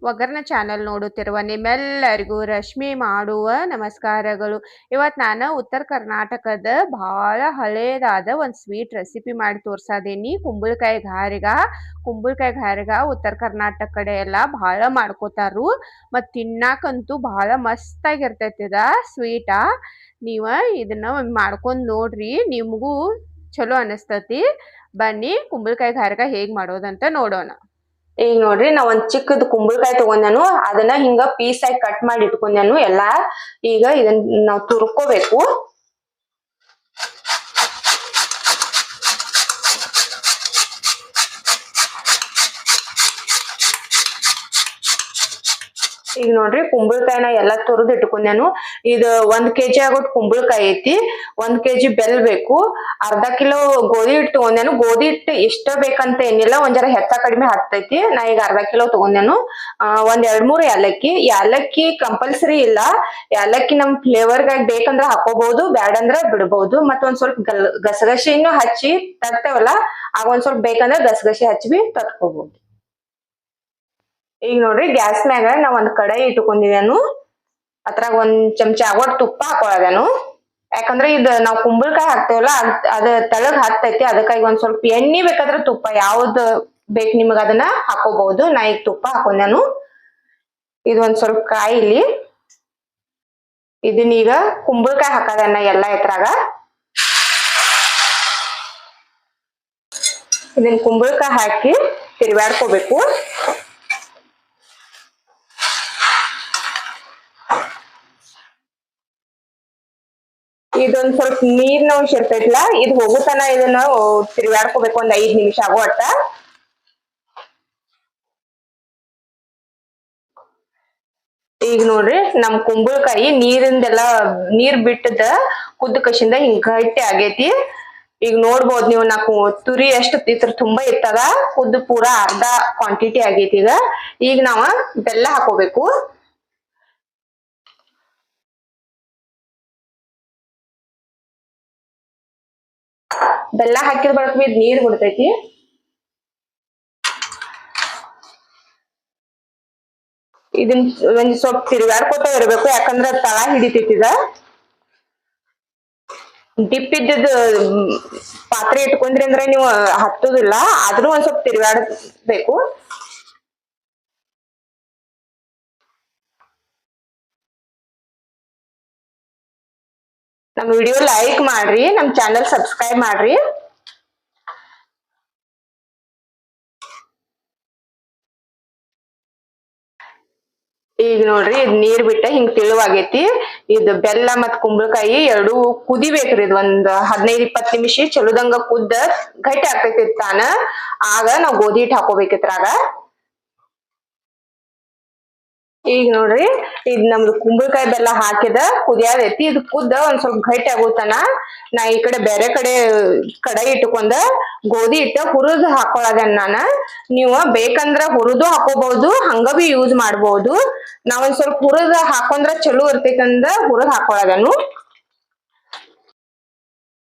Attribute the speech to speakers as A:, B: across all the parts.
A: ಒಗ್ಗರ್ನ channel ನೋಡುತ್ತಿರುವ ನಿಮ್ಮೆಲ್ಲರಿಗೂ ರಶ್ಮಿ ಮಾಡುವ ನಮಸ್ಕಾರಗಳು. ಇವತ್ತು ನಾನು ಉತ್ತರ ಕರ್ನಾಟಕದ ಭಾಳ ಹಳೇದಾದ ಒಂದು ಸ್ವೀಟ್ ರೆಸಿಪಿ ಮಾಡಿ ತೋರ್ಸಾದೀನಿ. ಕುಂಬಳಕಾಯಿ ಘಾರಿಗ ಉತ್ತರ ಕರ್ನಾಟಕ ಕಡೆ ಎಲ್ಲ ಭಾಳ ಮಾಡ್ಕೋತಾರು. ಮತ್ತು ತಿನ್ನಾಕಂತೂ ಭಾಳ ಮಸ್ತಾಗಿರ್ತೈತಿ ಇದ ಸ್ವೀಟ. ನೀವು ಇದನ್ನ ಮಾಡ್ಕೊಂಡು ನೋಡ್ರಿ, ನಿಮಗೂ ಚಲೋ ಅನಿಸ್ತತಿ. ಬನ್ನಿ ಕುಂಬಳಕಾಯಿ ಘಾರಿಗ ಹೇಗೆ ಮಾಡೋದಂತ ನೋಡೋಣ. ಈಗ ನೋಡ್ರಿ ನಾ ಒಂದ್ ಚಿಕ್ಕದ್ ಕುಂಬಳಕಾಯಿ ತಗೊಂಡಾನು, ಅದನ್ನ ಹಿಂಗ ಪೀಸ್ ಆಗಿ ಕಟ್ ಮಾಡಿ ಇಟ್ಕೊಂಡಾನು ಎಲ್ಲಾ. ಈಗ ಇದನ್ನ ನಾವ್ ತುರ್ಕೋಬೇಕು. ಈಗ ನೋಡ್ರಿ ಕುಂಬಳಕಾಯಿನ ಎಲ್ಲಾ ತುರಿದ್ ಇಟ್ಕೊಂಡಾನು. ಇದು 1 kg ಆಗೋಟ್ ಕುಂಬಳಕಾಯಿ ಐತಿ. 1 kg ಬೆಲ್ಲ ಬೇಕು. ಅರ್ಧ ಕಿಲೋ ಗೋಧಿ ಹಿಟ್ಟು ತಗೊಂಡಾನು. ಗೋಧಿ ಹಿಟ್ಟು ಎಷ್ಟ ಬೇಕಂತ ಏನಿಲ್ಲ, ಒಂದ್ ಜರ ಹೆಚ್ಚ ಕಡಿಮೆ ಹತ್ತೈತಿ. ನಾ ಈಗ ಅರ್ಧ ಕಿಲೋ ತಗೊಂಡಾನು. ಒಂದ್ 2-3 ಏಲಕ್ಕಿ. ಏಲಕ್ಕಿ ಕಂಪಲ್ಸರಿ ಇಲ್ಲ, ಏಲಕ್ಕಿ ನಮ್ ಫ್ಲೇವರ್ ಗಾಗಿ ಬೇಕಂದ್ರ ಹಾಕೋಬಹುದು, ಬ್ಯಾಡಂದ್ರ ಬಿಡಬಹುದು. ಮತ್ತೊಂದ್ ಸ್ವಲ್ಪ ಗಸಗಸಿನೂ ಹಚ್ಚಿ ತರ್ತೇವಲ್ಲ, ಆಗ ಒಂದ್ ಸ್ವಲ್ಪ ಬೇಕಂದ್ರ ಗಸಗಸಿ ಹಚ್ಚಿ ತಟ್ಕೋಬಹುದು. ಈಗ ನೋಡ್ರಿ ಗ್ಯಾಸ್ ಮ್ಯಾಗ ನಾ ಒಂದ್ ಕಡಾಯಿ ಇಟ್ಕೊಂಡಿದ್ದೇನು. ಅದ್ರಾಗ 1 ಚಮಚ ಆಗೋಟ್ ತುಪ್ಪ ಹಾಕೊಳ್ಳೋದೇನು. ಯಾಕಂದ್ರೆ ಇದು ನಾವ್ ಕುಂಬಳಕಾಯಿ ಹಾಕ್ತೇವಲ್ಲ, ಅದ ತೆಳಗ್ ಹತ್ತೈತಿ. ಅದಕ್ಕಾಗಿ ಒಂದ್ ಸ್ವಲ್ಪ ಎಣ್ಣಿ ಬೇಕಾದ್ರೆ ತುಪ್ಪ ಯಾವ್ದು ಬೇಕ್ ನಿಮಗ ಅದನ್ನ ಹಾಕೋಬಹುದು. ನಾ ಈಗ ತುಪ್ಪ ಹಾಕೊಂಡೇನು. ಇದೊಂದ್ ಸ್ವಲ್ಪ ಕಾಯಿಲಿ. ಇದನ್ನೀಗ ಕುಂಬಳಕಾಯಿ ಹಾಕದನ್ನ ಎಲ್ಲಾ ಇದ್ರಾಗ. ಇದನ್ನ ಕುಂಬಳಕಾಯಿ ಹಾಕಿ ತಿರ್ವ್ಯಾಡ್ಕೋಬೇಕು. ಇದೊಂದ್ ಸ್ವಲ್ಪ ನೀರಿನ ಅಂಶ ಇರ್ತೈತ್ಲಾ, ಇದು ಹೋಗುತನ ಇದನ್ನ ತಿರ್ವ್ಯಾಡ್ಕೋಬೇಕು ಒಂದ್ 5 ನಿಮಿಷ ಆಗೋವಟ್ಟ. ಈಗ ನೋಡ್ರಿ ನಮ್ ಕುಂಬಳಕಾಯಿ ನೀರ್ ಬಿಟ್ಟದ ಕುದ್ದ ಕಶಿಂದ ಹಿಂಗ್ ಗಟ್ಟಿ ಆಗೇತಿ. ಈಗ ನೋಡ್ಬೋದು ನೀವು, ತುರಿ ಎಷ್ಟು ಇದ್ರ ತುಂಬಾ ಇರ್ತದ, ಕುದ್ದು ಪೂರಾ ಅರ್ಧ ಕ್ವಾಂಟಿಟಿ ಆಗೇತಿ. ಈಗ ನಾವ ಬೆಲ್ಲ ಹಾಕೋಬೇಕು. ಬೆಲ್ಲ ಹಾಕಿದ ಬಳಕ ಇದ್ ನೀರ್ ಬಿಡ್ತೈತಿ. ಇದನ್ ಒಂದ್ ಸ್ವಲ್ಪ ತಿರ್ಗಾಡ್ಕೋತಾ ಇರ್ಬೇಕು, ಯಾಕಂದ್ರ ತಳ ಹಿಡಿತೈತಿ ಇದ. ಡಿಪ್ ಇದ್ದದ ಪಾತ್ರೆ ಇಟ್ಕೊಂಡ್ರಿ ಅಂದ್ರೆ ನೀವು ಹತ್ತುದಿಲ್ಲ, ಆದ್ರೂ ಒಂದ್ ಸ್ವಲ್ಪ ತಿರ್ಗಾಡ್ಬೇಕು. ನಮ್ ವಿಡಿಯೋ ಲೈಕ್ ಮಾಡ್ರಿ, ನಮ್ ಚಾನಲ್ ಸಬ್ಸ್ಕ್ರೈಬ್ ಮಾಡ್ರಿ. ಈಗ ನೋಡ್ರಿ ಇದ್ ನೀರ್ ಬಿಟ್ಟ ಹಿಂಗ್ ತಿಳುವಾಗೈತಿ. ಇದು ಬೆಲ್ಲ ಮತ್ ಕುಂಬಳಕಾಯಿ ಎರಡು ಕುದಿಬೇಕ್ರಿ. ಇದ್ ಒಂದ್ 15-20 ನಿಮಿಷ ಚಲೋದಂಗ ಕುದ್ದ ಗಟ್ಟಿ ಆಗ್ತೈತಿ ತಾನ. ಆಗ ನಾವ್ ಗೋಧಿ ಹಿಟ್ಟು ಹಾಕೋಬೇಕ್ ಇದ್ರಾಗ. ಈಗ ನೋಡ್ರಿ ಇದ್ ನಮ್ದು ಕುಂಬಳಕಾಯಿ ಬೆಲ್ಲ ಹಾಕಿದ ಕುದಿಯಾದೈತಿ. ಇದು ಕುದ್ದ ಒಂದ್ ಸ್ವಲ್ಪ ಗಟ್ಟಿ ಆಗೋತನ ನಾ ಈ ಕಡೆ ಬೇರೆ ಕಡಾಯಿ ಇಟ್ಕೊಂಡ ಗೋಧಿ ಹಿಟ್ಟ ಹುರಿದ್ ಹಾಕೊಳ್ಳೋದನ್ನ ನಾನ. ನೀವು ಬೇಕಂದ್ರ ಹುರಿದು ಹಾಕೋಬಹುದು, ಹಂಗ ಬಿ ಯೂಸ್ ಮಾಡಬಹುದು. ನಾವೊಂದ್ ಸ್ವಲ್ಪ ಹುರಿದ್ ಹಾಕೊಂಡ್ರ ಚಲೋ ಇರ್ತೈತಂದ ಹುರಿದ್ ಹಾಕೊಳ್ಳೋದೇನು.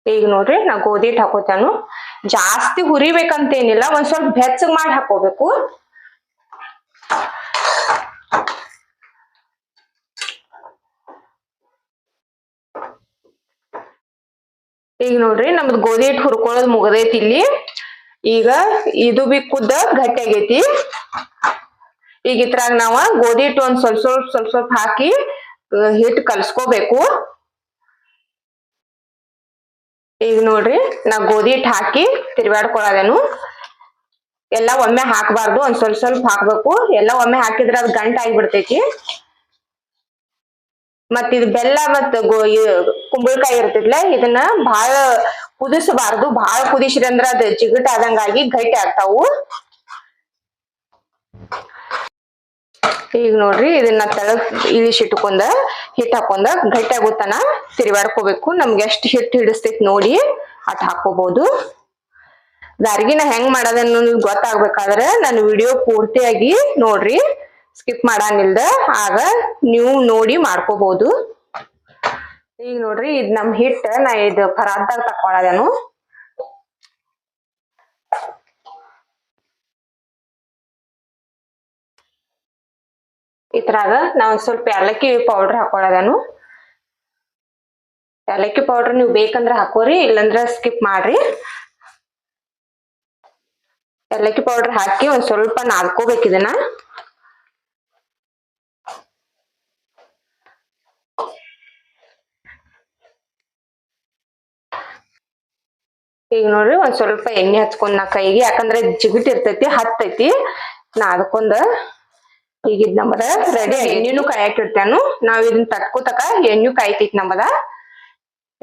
A: ಈಗ ನೋಡ್ರಿ ನಾ ಗೋಧಿ ಹಿಟ್ಟು ಹಾಕೋತಾನು. ಜಾಸ್ತಿ ಹುರಿಬೇಕಂತೇನಿಲ್ಲ, ಒಂದ್ ಸ್ವಲ್ಪ ಬೆಚ್ಚಗ್ ಮಾಡಿ ಹಾಕೋಬೇಕು. ಈಗ ನೋಡ್ರಿ ನಮ್ದು ಗೋಧಿ ಹಿಟ್ಟು ಹುರ್ಕೊಳ್ಳೋದು ಮುಗದೈತಿ ಇಲ್ಲಿ. ಈಗ ಇದು ಬಿ ಕುದ್ದ ಗಟ್ಟಿ ಆಗೈತಿ. ಈಗ ಇದ್ರಾಗ ನಾವ ಗೋಧಿ ಹಿಟ್ಟು ಒಂದ್ ಸ್ವಲ್ಪ ಹಾಕಿ ಹಿಟ್ಟು ಕಲ್ಸ್ಕೋಬೇಕು. ಈಗ ನೋಡ್ರಿ ನಾ ಗೋಧಿ ಹಿಟ್ಟು ಹಾಕಿ ತಿರ್ವ್ಯಾಡ್ಕೊಳ್ಳೋದೇನು. ಎಲ್ಲಾ ಒಮ್ಮೆ ಹಾಕಬಾರ್ದು, ಒಂದ್ ಸ್ವಲ್ಪ ಹಾಕ್ಬೇಕು. ಎಲ್ಲಾ ಒಮ್ಮೆ ಹಾಕಿದ್ರ ಅದ್ ಗಂಟ ಆಗಿಬಿಡ್ತೈತಿ. ಮತ್ ಇದು ಬೆಲ್ಲ ಮತ್ ಕುಂಬಳಕಾಯಿ ಇರ್ತೈತ್ಲ, ಇದನ್ನ ಬಾಳ ಕುದಿಸಬಾರ್ದು. ಬಾಳ ಕುದಿಸಿರಿ ಅಂದ್ರ ಅದ್ ಜಿಗಟ್ ಆದಂಗಾಗಿ ಗಟ್ಟಿ ಆಗ್ತಾವು. ಈಗ ನೋಡ್ರಿ ಇದನ್ನ ತೆಳಗ್ ಇಳಿಸಿಟ್ಕೊಂಡ ಹಿಟ್ ಹಾಕೊಂಡ ಗಟ್ಟಿ ಆಗುತ್ತನ ತಿರ್ವ್ಯಾಡ್ಕೋಬೇಕು. ನಮ್ಗೆ ಎಷ್ಟ್ ಹಿಟ್ ಹಿಡಿಸ್ತೈತಿ ನೋಡಿ ಅಟ್ ಹಾಕೋಬಹುದು. ಗಾರ್ಗಿನ ಹೆಂಗ್ ಮಾಡೋದನ್ನ ಗೊತ್ತಾಗ್ಬೇಕಾದ್ರೆ ನನ್ನ ವಿಡಿಯೋ ಪೂರ್ತಿಯಾಗಿ ನೋಡ್ರಿ, ಸ್ಕಿಪ್ ಮಾಡಂಗಿಲ್ದ. ಆಗ ನೀವು ನೋಡಿ ಮಾಡ್ಕೋಬಹುದು. ಈಗ ನೋಡ್ರಿ ಇದ್ ನಮ್ ಹಿಟ್ಟ ನಾ ಇದು ಪರಾತ್ದಾಗ ತಕ್ಕೊಳ್ಳೋದೇನು. ಇದ್ರಾಗ ನಾ ಒಂದ್ ಸ್ವಲ್ಪ ಏಲಕ್ಕಿ ಪೌಡರ್ ಹಾಕೊಳ್ಳೋದನು. ಏಲಕ್ಕಿ ಪೌಡರ್ ನೀವು ಬೇಕಂದ್ರ ಹಾಕೋರಿ, ಇಲ್ಲಂದ್ರ ಸ್ಕಿಪ್ ಮಾಡ್ರಿ. ಏಲಕ್ಕಿ ಪೌಡರ್ ಹಾಕಿ ಒಂದ್ ಸ್ವಲ್ಪ ನಾದ್ಕೋಬೇಕು ಇದನ್ನ. ಈಗ ನೋಡ್ರಿ ಒಂದ್ ಸ್ವಲ್ಪ ಎಣ್ಣೆ ಹಚ್ಕೊಂಡ್ ನಾ ಕೈಗೆ, ಯಾಕಂದ್ರೆ ಜಿಗುಟ್ ಇರ್ತೈತಿ, ಹತ್ತೈತಿ. ನಾದ್ಕೊಂಡ ಈಗ ಇದ್ ನಮ್ಮದ ರೆಡಿ. ಎಣ್ಣೆನು ಕಾಯಾಕಿರ್ತೇನು. ನಾವ್ ಇದನ್ನ ತಟ್ಕೋತಕ ಎಣ್ಣೆ ಕಾಯ್ತೈತಿ ನಮ್ಮದ.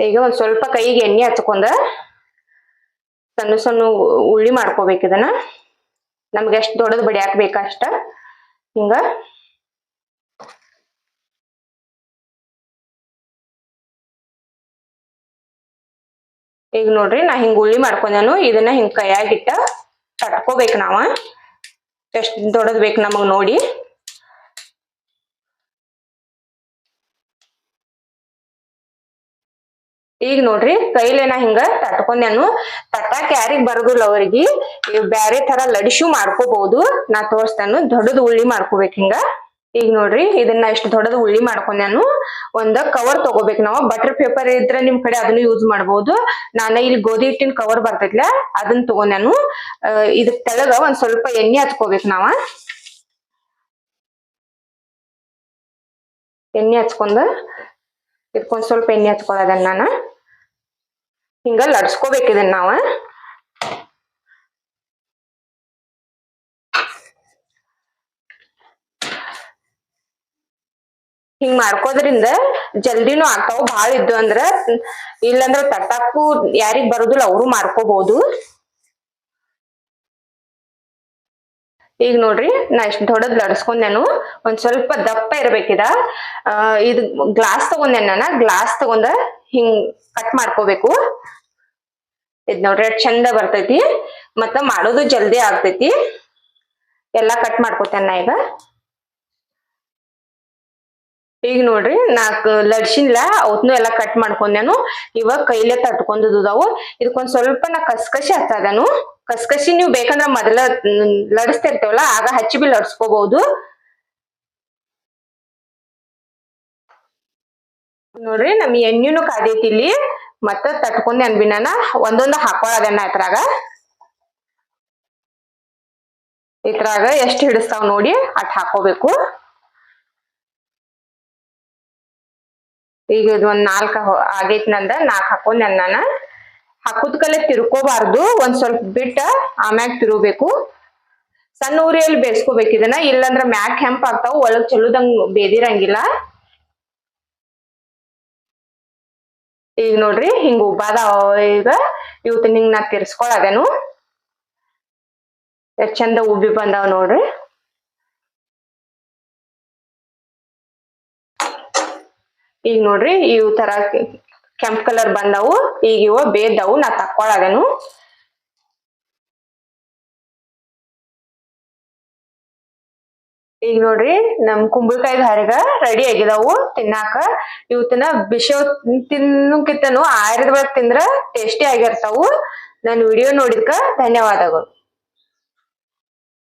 A: ಈಗ ಒಂದ್ ಸ್ವಲ್ಪ ಕೈಗೆ ಎಣ್ಣೆ ಹಚ್ಕೊಂಡ ಸಣ್ಣ ಸಣ್ಣ ಉಳ್ಳಿ ಮಾಡ್ಕೋಬೇಕು ಇದನ್ನ. ನಮ್ಗೆ ಎಷ್ಟ್ ದೊಡ್ಡದ್ ಬಡಿಯಾಕ ಬೇಕಷ್ಟ ಹಿಂಗ. ಈಗ ನೋಡ್ರಿ ನಾ ಹಿಂಗ್ ಉಳ್ಳಿ ಮಾಡ್ಕೊಂಡೇನು. ಇದನ್ನ ಹಿಂಗ್ ಕೈಯಾಗಿಟ್ಟ ತಟ್ಕೋಬೇಕು ನಾವ, ಎಷ್ಟ್ ದೊಡ್ಡದ್ ಬೇಕು ನಮಗ್ ನೋಡಿ. ಈಗ ನೋಡ್ರಿ ಕೈಲೇನ ಹಿಂಗ ತಟ್ಕೊಂಡೇನು. ತಟ್ಟಾಕ ಯಾರಿಗ್ ಬರುದಿಲ್ಲ ಅವ್ರಿಗೆ ಬ್ಯಾರೆ ತರ ಲಡಿಶು ಮಾಡ್ಕೋಬಹುದು. ನಾ ತೋರಿಸ್ತೇನು. ದೊಡ್ಡದು ಉಳ್ಳಿ ಮಾಡ್ಕೋಬೇಕು ಹಿಂಗ. ಈಗ ನೋಡ್ರಿ ಇದನ್ನ ಇಷ್ಟು ದೊಡ್ಡದು ಉಳ್ಳಿ ಮಾಡ್ಕೊಂಡೇನು. ಒಂದ ಕವರ್ ತಗೋಬೇಕು ನಾವು. ಬಟರ್ ಪೇಪರ್ ಇದ್ರೆ ನಿಮ್ ಕಡೆ ಅದನ್ನು ಯೂಸ್ ಮಾಡಬಹುದು. ನಾನ ಇಲ್ಲಿ ಗೋಧಿ ಹಿಟ್ಟಿನ ಕವರ್ ಬರ್ತೈತ್ಲ ಅದನ್ನ ತಗೊಂಡೇನು. ಇದಕ್ ತೆಳಗ ಒಂದ್ ಸ್ವಲ್ಪ ಎಣ್ಣೆ ಹಚ್ಕೋಬೇಕು ನಾವ. ಎಣ್ಣೆ ಹಚ್ಕೊಂಡ್ ಇದಕ್ಕೊಂದ್ ಸ್ವಲ್ಪ ಎಣ್ಣೆ ಹಚ್ಕೊಳ್ಳೋದನ್ನ ನಾನ ಹಿಂಗ ಲಡ್ಸ್ಕೋಬೇಕು ಇದನ್ನ ನಾವ. ಹಿಂಗ್ ಮಾಡ್ಕೋದ್ರಿಂದ ಜಲ್ದಿನೂ ಆಗ್ತಾವ. ಬಾಳ ಇದ್ದು ಅಂದ್ರ, ಇಲ್ಲಂದ್ರ ತಟ್ಟಾಕು ಯಾರಿಗ್ ಬರುದಿಲ್ಲ ಅವರು ಮಾಡ್ಕೋಬಹುದು. ಈಗ ನೋಡ್ರಿ ನಾ ಇಷ್ಟ ದೊಡ್ಡದ್ ಲಡ್ಸ್ಕೊಂಡೇನು. ಒಂದ್ ಸ್ವಲ್ಪ ದಪ್ಪ ಇರ್ಬೇಕಿದ. ಇದು ಗ್ಲಾಸ್ ತಗೊಂಡೇನ ನಾನ. ಗ್ಲಾಸ್ ತಗೊಂಡ ಹಿಂಗ್ ಕಟ್ ಮಾಡ್ಕೋಬೇಕು. ಇದ್ ನೋಡ್ರಿ ಎಷ್ಟ್ ಚಂದ ಬರ್ತೈತಿ, ಮತ್ತ ಮಾಡೋದು ಜಲ್ದಿ ಆಗ್ತೈತಿ. ಎಲ್ಲಾ ಕಟ್ ಮಾಡ್ಕೋತೇನ ಈಗ. ಈಗ ನೋಡ್ರಿ ನಾಕ್ ಲಡ್ಸಿನ್ಲ ಅವತ್ನು ಎಲ್ಲಾ ಕಟ್ ಮಾಡ್ಕೊಂಡೇನು. ಇವಾಗ ಕೈಲೇ ತಟ್ಕೊಂಡದಾವು. ಇದಕ್ಕೊಂದ್ ಸ್ವಲ್ಪ ನಾ ಕಸ್ಕಸಿ ಹಚ್ಚದೇನು. ಕಸ್ಕಸಿ ನೀವ್ ಬೇಕಂದ್ರ ಮೊದಲ ಲಡಿಸ್ತಿರ್ತೇವಲ್ಲ ಆಗ ಹಚ್ಚಿ ಬಿ ಲಡ್ಸ್ಕೋಬಹುದು. ನೋಡ್ರಿ ನಮ್ ಎಣ್ಣಿನೂ ಕಾದೈತಿ ಇಲ್ಲಿ. ಮತ್ತ ತಟ್ಕೊಂಡೆ ಅನ್ಬಿನಾನ ಒಂದೊಂದ ಹಾಕೊಳ್ಳೋದನ್ನ ಇದ್ರಾಗ. ಇದ್ರಾಗ ಎಷ್ಟ್ ಹಿಡಿಸ್ತಾವ್ ನೋಡಿ ಅಟ್ ಹಾಕೋಬೇಕು. ಈಗ ಇದು ಒಂದ್ 4 ಆಗೈತ್ ನಂದ. 4 ಹಾಕೊಂಡೆ ನಾನ. ಹಾಕುದ್ ಕಲೆ ತಿರ್ಕೋಬಾರ್ದು. ಒಂದ್ ಸ್ವಲ್ಪ ಬಿಟ್ಟ ಆಮ್ಯಾಗ ತಿರುಗಬೇಕು. ಸಣ್ಣ ಉರಿಯಲ್ಲಿ ಬೇಯಿಸ್ಕೋಬೇಕು ಇದನ್ನ, ಇಲ್ಲಂದ್ರ ಮ್ಯಾಕ್ ಕೆಂಪ್ ಆಗ್ತಾವ, ಒಳಗ್ ಚಲೋದಂಗ್ ಬೇದಿರಂಗಿಲ್ಲ. ಈಗ ನೋಡ್ರಿ ಹಿಂಗ್ ಉಬ್ಬಾದಾವ. ಈಗ ಇವತ್ತು ಹಿಂಗ್ ನಾ ತಿರ್ಸ್ಕೊಳದೇನು. ಎಷ್ಟ್ ಚಂದ ಉಬ್ಬಿ ಬಂದಾವ್ ನೋಡ್ರಿ. ಈಗ ನೋಡ್ರಿ ಇವ್ ತರ ಕೆಂಪ್ ಕಲರ್ ಬಂದಾವು. ಈಗ ಇವ ಬೇಯ್ದಾವು. ನಾ ತಕ್ಕೊಳದೇನು. ಈಗ ನೋಡ್ರಿ ನಮ್ ಕುಂಬಳಕಾಯಿ ಹಾರಿಗ ರೆಡಿ ಆಗಿದಾವು ತಿನ್ನಾಕ. ಇವತ್ತನ ಬಿಸಿ ತಿನ್ನೋಕಿಂತನೂ ಆರಿದ ಒಳಗ್ ತಿಂದ್ರ ಟೇಸ್ಟಿ ಆಗಿರ್ತಾವು. ನನ್ ವಿಡಿಯೋ ನೋಡಿದ್ಕ ಧನ್ಯವಾದಗಳು.